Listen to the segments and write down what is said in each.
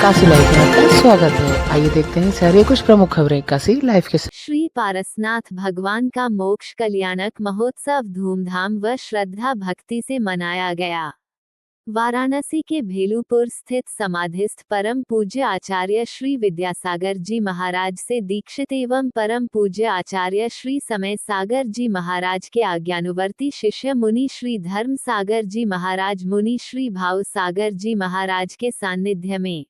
Kashi live में आपका स्वागत है। आइए देखते हैं शहर कुछ प्रमुख खबरें काशी लाइव के साथ। श्री पारसनाथ भगवान का मोक्ष कल्याणक महोत्सव धूमधाम व श्रद्धा भक्ति से मनाया गया। वाराणसी के भेलूपुर स्थित समाधिस्थ परम पूज्य आचार्य श्री विद्यासागर जी महाराज से दीक्षित एवं परम पूज्य आचार्य श्री समय सागर जी महाराज के आज्ञानुवर्ती शिष्य मुनि श्री धर्म सागर जी महाराज मुनि श्री भाव सागर जी महाराज के सानिध्य में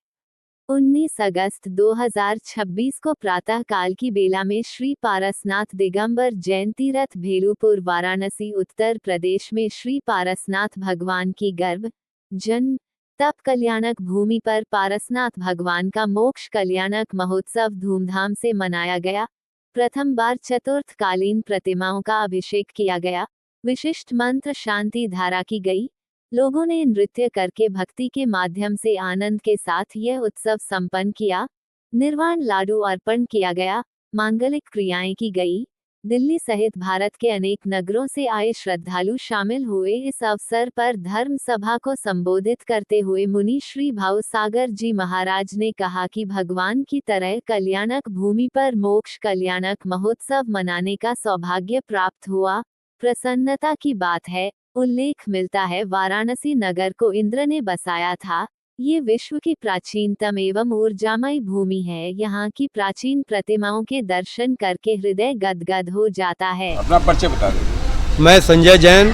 19 अगस्त 2026 को प्रातः काल की बेला में श्री पारसनाथ दिगंबर जयंती रथ भेलूपुर वाराणसी उत्तर प्रदेश में श्री पारसनाथ भगवान की गर्भ जन्म तप कल्याणक भूमि पर पारसनाथ भगवान का मोक्ष कल्याणक महोत्सव धूमधाम से मनाया गया। प्रथम बार चतुर्थ कालीन प्रतिमाओं का अभिषेक किया गया। विशिष्ट मंत्र शांति धारा की गई। लोगों ने नृत्य करके भक्ति के माध्यम से आनंद के साथ यह उत्सव संपन्न किया। निर्वाण लाडू अर्पण किया गया। मांगलिक क्रियाएं की गई। दिल्ली सहित भारत के अनेक नगरों से आए श्रद्धालु शामिल हुए। इस अवसर पर धर्म सभा को संबोधित करते हुए मुनि श्री भाव सागर जी महाराज ने कहा कि भगवान की तरह कल्याणक भूमि पर मोक्ष कल्याणक महोत्सव मनाने का सौभाग्य प्राप्त हुआ। प्रसन्नता की बात है। उल्लेख मिलता है वाराणसी नगर को इंद्र ने बसाया था। ये विश्व की प्राचीनतम एवं ऊर्जामयी भूमि है। यहाँ की प्राचीन प्रतिमाओं के दर्शन करके हृदय गदगद हो जाता है। अपना परिचय बता दें। मैं संजय जैन,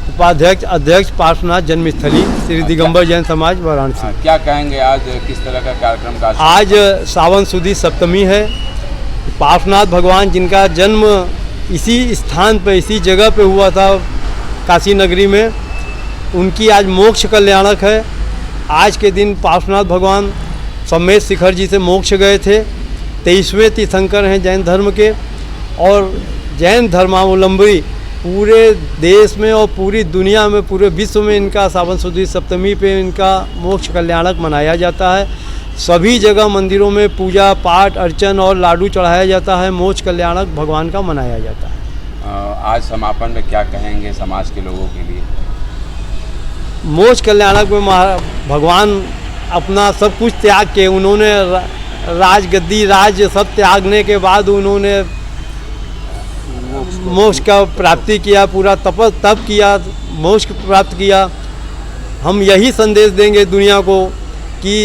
उपाध्यक्ष अध्यक्ष पार्श्वनाथ जन्मस्थली श्री दिगंबर जैन समाज वाराणसी। क्या कहेंगे आज किस तरह का कार्यक्रम का? आज सावन सुदी सप्तमी है। पार्श्वनाथ भगवान जिनका जन्म इसी स्थान पर इसी जगह पे हुआ था काशी नगरी में, उनकी आज मोक्ष कल्याणक है। आज के दिन पार्श्वनाथ भगवान समेत शिखर जी से मोक्ष गए थे। 23वें तीर्थंकर हैं जैन धर्म के, और जैन धर्मावलंबी पूरे देश में और पूरी दुनिया में पूरे विश्व में इनका सावन सुदी सप्तमी पे इनका मोक्ष कल्याणक मनाया जाता है। सभी जगह मंदिरों में पूजा पाठ अर्चन और लाडू चढ़ाया जाता है। मोक्ष कल्याणक भगवान का मनाया जाता है। आज समापन में क्या कहेंगे समाज के लोगों के लिए? मोक्ष कल्याणक में भगवान अपना सब कुछ त्याग के, उन्होंने राजगद्दी राज्य सब त्यागने के बाद उन्होंने मोक्ष का प्राप्ति किया, पूरा तप किया, मोक्ष प्राप्त किया। हम यही संदेश देंगे दुनिया को कि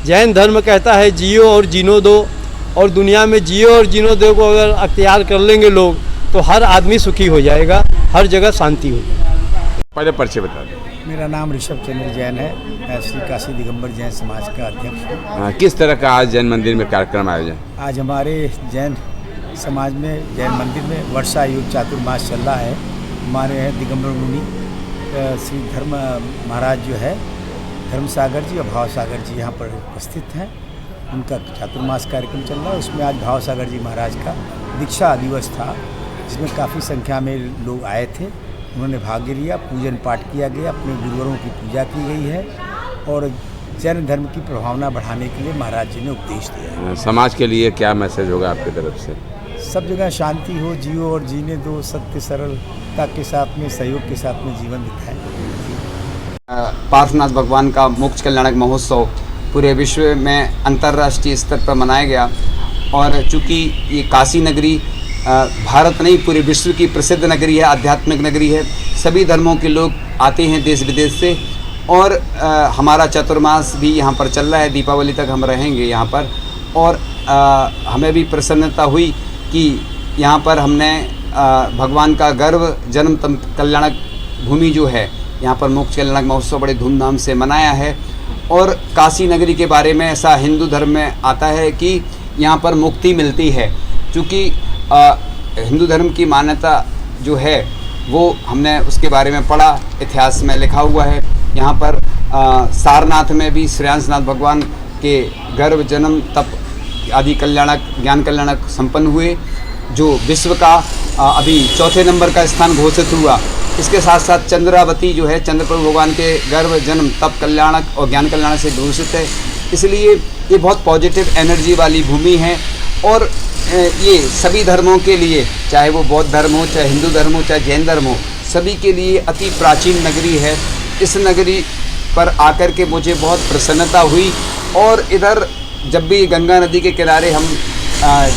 जैन धर्म कहता है जियो और जीनो दो, और दुनिया में जियो और जीनो दो को अगर अख्तियार कर लेंगे लोग तो हर आदमी सुखी हो जाएगा, हर जगह शांति होगी। पहले परिचय बता दें। मेरा नाम ऋषभ चंद्र जैन है। मैं श्री काशी दिगंबर जैन समाज का अध्यक्ष हूँ। किस तरह का आज जैन मंदिर में कार्यक्रम आयोजन? आज हमारे जैन समाज में जैन मंदिर में वर्षा युग चातुर्मास चल रहा है। हमारे यहाँ दिगंबर मुनि श्री धर्म महाराज जो है धर्म सागर जी और भाव सागर जी यहाँ पर उपस्थित हैं। उनका चातुर्मास कार्यक्रम चल रहा है। उसमें आज भाव सागर जी महाराज का दीक्षा दिवस था, जिसमें काफ़ी संख्या में लोग आए थे। उन्होंने भाग लिया, पूजन पाठ किया गया, अपने गुरुवरों की पूजा की गई है और जैन धर्म की प्रभावना बढ़ाने के लिए महाराज जी ने उपदेश दिया। समाज के लिए क्या मैसेज होगा आपकी तरफ से? सब जगह शांति हो, जियो और जीने दो, सत्य सरलता के साथ में सहयोग के साथ में जीवन दिखाएं। पार्श्वनाथ भगवान का मोक्ष कल्याणक महोत्सव पूरे विश्व में अंतर्राष्ट्रीय स्तर पर मनाया गया, और चूँकि ये काशी नगरी भारत नहीं पूरे विश्व की प्रसिद्ध नगरी है, आध्यात्मिक नगरी है। सभी धर्मों के लोग आते हैं देश विदेश से, और हमारा चतुर्मास भी यहाँ पर चल रहा है। दीपावली तक हम रहेंगे यहाँ पर, और हमें भी प्रसन्नता हुई कि यहाँ पर हमने भगवान का गर्भ जन्म तप कल्याणक भूमि जो है यहाँ पर मोक्ष कल्याणक महोत्सव बड़े धूमधाम से मनाया है। और काशी नगरी के बारे में ऐसा हिंदू धर्म में आता है कि यहाँ पर मुक्ति मिलती है। चूँकि हिंदू धर्म की मान्यता जो है वो हमने उसके बारे में पढ़ा, इतिहास में लिखा हुआ है। यहाँ पर सारनाथ में भी श्रेयांसनाथ भगवान के गर्भ जन्म तप आदि कल्याणक ज्ञान कल्याणक संपन्न हुए, जो विश्व का अभी चौथे नंबर का स्थान घोषित हुआ। इसके साथ साथ चंद्रावती जो है चंद्रप्रभु भगवान के गर्भ जन्म तप कल्याणक और ज्ञान कल्याणक से घोषित है। इसलिए ये बहुत पॉजिटिव एनर्जी वाली भूमि है, और ये सभी धर्मों के लिए, चाहे वो बौद्ध धर्म हो, चाहे हिंदू धर्म हो, चाहे जैन धर्म हो, सभी के लिए अति प्राचीन नगरी है। इस नगरी पर आकर के मुझे बहुत प्रसन्नता हुई और इधर जब भी गंगा नदी के किनारे हम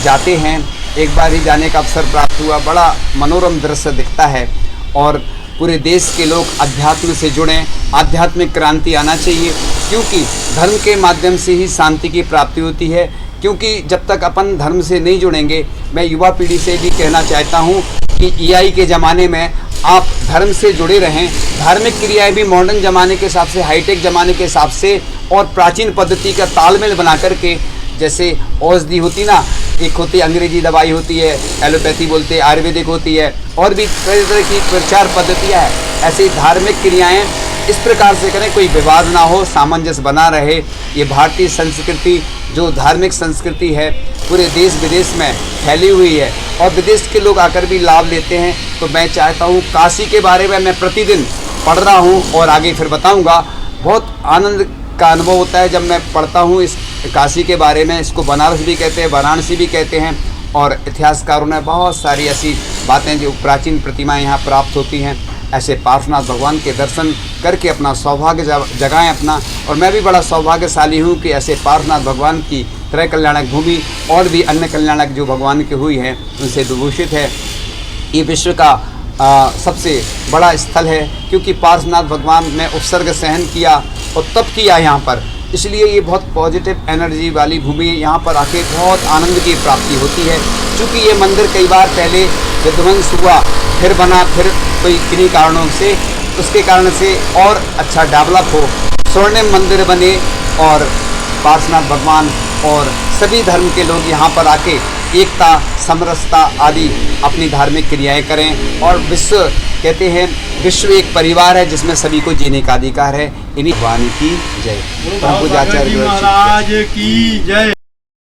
जाते हैं, एक बार ही जाने का अवसर प्राप्त हुआ, बड़ा मनोरम दृश्य दिखता है। और पूरे देश के लोग अध्यात्म से जुड़ें, आध्यात्मिक क्रांति आना चाहिए, क्योंकि धर्म के माध्यम से ही शांति की प्राप्ति होती है। क्योंकि जब तक अपन धर्म से नहीं जुड़ेंगे, मैं युवा पीढ़ी से भी कहना चाहता हूँ कि एआई के ज़माने में आप धर्म से जुड़े रहें। धार्मिक क्रियाएं भी मॉडर्न ज़माने के हिसाब से, हाईटेक ज़माने के हिसाब से और प्राचीन पद्धति का तालमेल बना करके, जैसे औषधि होती ना, एक होती अंग्रेजी दवाई होती है, एलोपैथी बोलते हैं, आयुर्वेदिक होती है, और भी कई तरह की प्रचार पद्धतियाँ हैं। ऐसी धार्मिक क्रियाएं इस प्रकार से करें, कोई विवाद ना हो, सामंजस्य बना रहे। ये भारतीय संस्कृति जो धार्मिक संस्कृति है पूरे देश विदेश में फैली हुई है और विदेश के लोग आकर भी लाभ लेते हैं। तो मैं चाहता हूँ, काशी के बारे में मैं प्रतिदिन पढ़ रहा हूँ और आगे फिर बताऊँगा। बहुत आनंद का अनुभव होता है जब मैं पढ़ता हूँ इस काशी के बारे में। इसको बनारस भी कहते हैं, वाराणसी भी कहते हैं, और इतिहासकारों ने बहुत सारी ऐसी बातें जो प्राचीन प्रतिमाएं यहाँ प्राप्त होती हैं। ऐसे पार्श्वनाथ भगवान के दर्शन करके अपना सौभाग्य जगाएं अपना। और मैं भी बड़ा सौभाग्यशाली हूँ कि ऐसे पार्श्वनाथ भगवान की त्रय कल्याणक भूमि और भी अन्य कल्याणक जो भगवान की हुई हैं उनसे विभूषित है। ये विश्व का सबसे बड़ा स्थल है, क्योंकि पार्श्वनाथ भगवान ने उपसर्ग सहन किया और तप किया यहाँ पर, इसलिए ये बहुत पॉजिटिव एनर्जी वाली भूमि है। यहाँ पर आके बहुत आनंद की प्राप्ति होती है। क्योंकि ये मंदिर कई बार पहले विध्वंस हुआ, फिर बना, फिर कोई किन्हीं कारणों से, उसके कारण से और अच्छा डेवलप हो, स्वर्णिम मंदिर बने और पार्श्वनाथ भगवान और सभी धर्म के लोग यहाँ पर आके एकता, समरसता आदि अपनी धार्मिक क्रियाएं करें। और विश्व कहते हैं, विश्व एक परिवार है जिसमें सभी को जीने का अधिकार है। इन्हीं भगवान की जय। प्रभु आचार्य महाराज की जय।